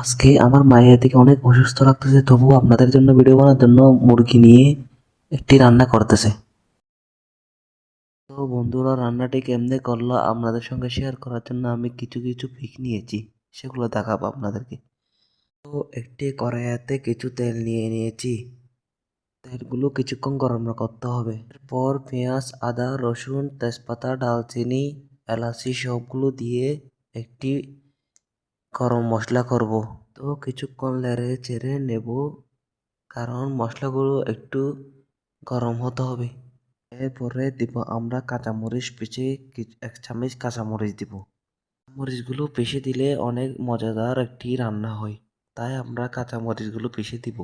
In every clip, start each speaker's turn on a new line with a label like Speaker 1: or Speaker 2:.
Speaker 1: আজকে আমার মায়ের দিকে অনেক অসুস্থ লাগতেছে, তবুও আপনাদের জন্য ভিডিও বানানোর জন্য মুরগি নিয়ে একটি রান্না করতেছে। তো বন্ধুরা, রান্নাটি কেমনে করলো আপনাদের সঙ্গে শেয়ার করার জন্য আমি কিছু কিছু পিক নিয়েছি, সেগুলো দেখাবো আপনাদেরকে। তো একটি কড়াইতে কিছু তেল নিয়ে নিয়েছি। তেলগুলো কিছুক্ষণ গরম করতে হবে। এরপর পেঁয়াজ, আদা, রসুন, তেজপাতা, ডালচিনি, এলাচি সবগুলো দিয়ে একটি গরম মশলা করব। তো কিছুক্ষণ নেড়ে চেড়ে নেব, কারণ মশলাগুলো একটু গরম হতে হবে। এরপরে দিব আমরা কাঁচামরিচ, পিষে এক চামচ কাঁচামরিচ দিব। মরিচগুলো পিষে দিলে অনেক মজাদার একটি রান্না হয়, তাই আমরা কাঁচামরিচগুলো পিষে দিব।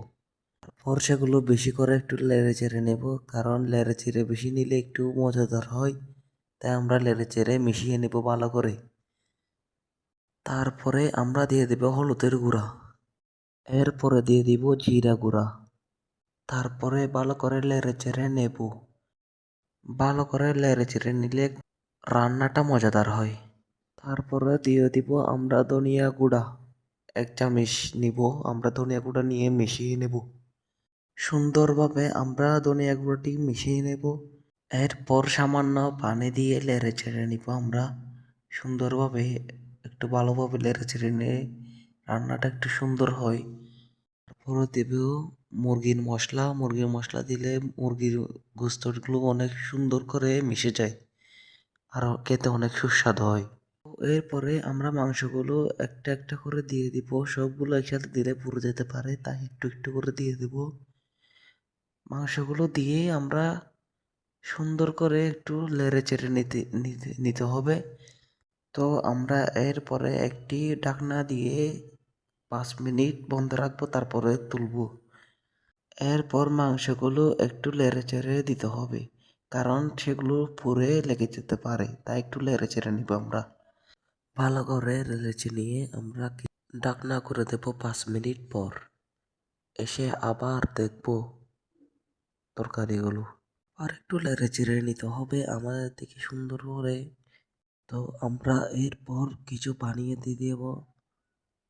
Speaker 1: তারপর সেগুলো বেশি করে একটু নেড়ে চেড়ে নেব, কারণ নেড়ে চেড়ে বেশি নিলে একটু মজাদার হয়, তাই আমরা নেড়ে চেড়ে মিশিয়ে নেব ভালো করে। তারপরে আমরা দিয়ে দেব হলুদের গুঁড়া, এরপরে দিয়ে দিব জিরা গুঁড়া। তারপরে ভালো করে নেড়ে চেড়ে নেব। ভালো করে নেড়ে চেড়ে নিলে রান্নাটা মজাদার হয়। তারপরে দিয়ে দিব আমরা ধনিয়া গুঁড়া, এক চামচ নিব। আমরা ধনিয়া গুঁড়া নিয়ে মিশিয়ে নেব সুন্দরভাবে। আমরা ধনিয়া গুঁড়াটি মিশিয়ে নেব। এরপর সামান্য পানি দিয়ে নেড়ে চেড়ে নিব আমরা সুন্দরভাবে। একটু ভালোভাবে নেড়ে চেড়ে নিয়ে রান্নাটা একটু সুন্দর হয়। তারপরে দেব মুরগির মশলা দিলে মুরগির গোস্তগুলো অনেক সুন্দর করে মিশে যায়, আর খেতে অনেক সুস্বাদু হয়। তো এরপরে আমরা মাংসগুলো একটা একটা করে দিয়ে দিব। সবগুলো একসাথে দিলে পুড়ে যেতে পারে, তাই একটু একটু করে দিয়ে দিব। মাংসগুলো দিয়ে আমরা সুন্দর করে একটু নেড়ে চেড়ে নিতে হবে। তো আমরা এরপরে একটি ঢাকনা দিয়ে 5 মিনিট বন্ধ রাখবো, তারপরে তুলবো। এরপর মাংসগুলো একটু নেড়ে চেড়ে দিতে হবে, কারণ সেগুলো পুড়ে লেগে যেতে পারে, তাই একটু নেড়ে চেড়ে নিব আমরা ভালো করে। নেড়ে নিয়ে আমরা ঢাকনা করে দেব। 5 মিনিট পর এসে আবার দেখব তরকারিগুলো আর একটু নেড়ে চেড়ে নিতে হবে আমাদের দিকে সুন্দর করে। তো আমরা এরপর কিছু পানি দিয়ে দেব।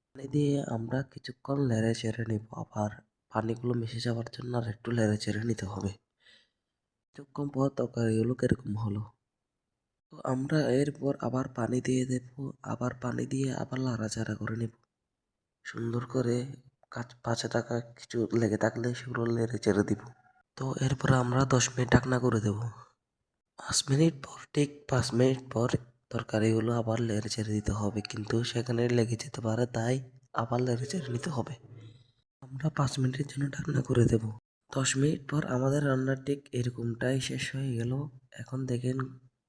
Speaker 1: পানি দিয়ে আমরা কিছুক্ষণ নেড়ে চেড়ে নিব। আবার পানিগুলো মিশে যাওয়ার জন্য আর একটু নেড়ে চেড়ে নিতে হবে। কিছুক্ষণ পর তরকারিগুলো কিরকম হলো, তো আমরা এরপর আবার পানি দিয়ে দেব। আবার পানি দিয়ে আবার নাড়াচাড়া করে নেব সুন্দর করে। পাশে থাকা কিছু লেগে থাকলে সেগুলো নেড়ে চেড়ে দিব। তো এরপর আমরা 10 মিনিট ঢাকনা করে দেব। 5 মিনিট পর, ঠিক 5 মিনিট পর তরকারিগুলো আবার নেড়ে চেড়ে দিতে হবে, কিন্তু সেখানে লেগে যেতে পারে, তাই আবার নেড়ে চেড়ে নিতে হবে। আমরা 5 মিনিটের জন্য ঢাকনা করে দেব। 10 মিনিট পর আমাদের রান্না ঠিক এরকমটাই শেষ হয়ে গেল। এখন দেখেন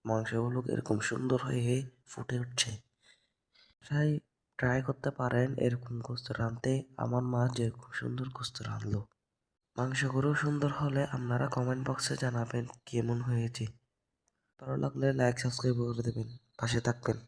Speaker 1: মাংসগুলো এরকম সুন্দর হয়ে ফুটে উঠছে। তাই ট্রাই করতে পারেন এরকম গোস্ত রাঁধতে, আমার মা যেরকম সুন্দর গোস্ত রাঁধলো। মাংসগুলো সুন্দর হলে আপনারা কমেন্ট বক্সে জানাবেন কেমন হয়েছে। ভালো লাগলে লাইক সাবস্ক্রাইব করে দেবেন, পাশে থাকবেন।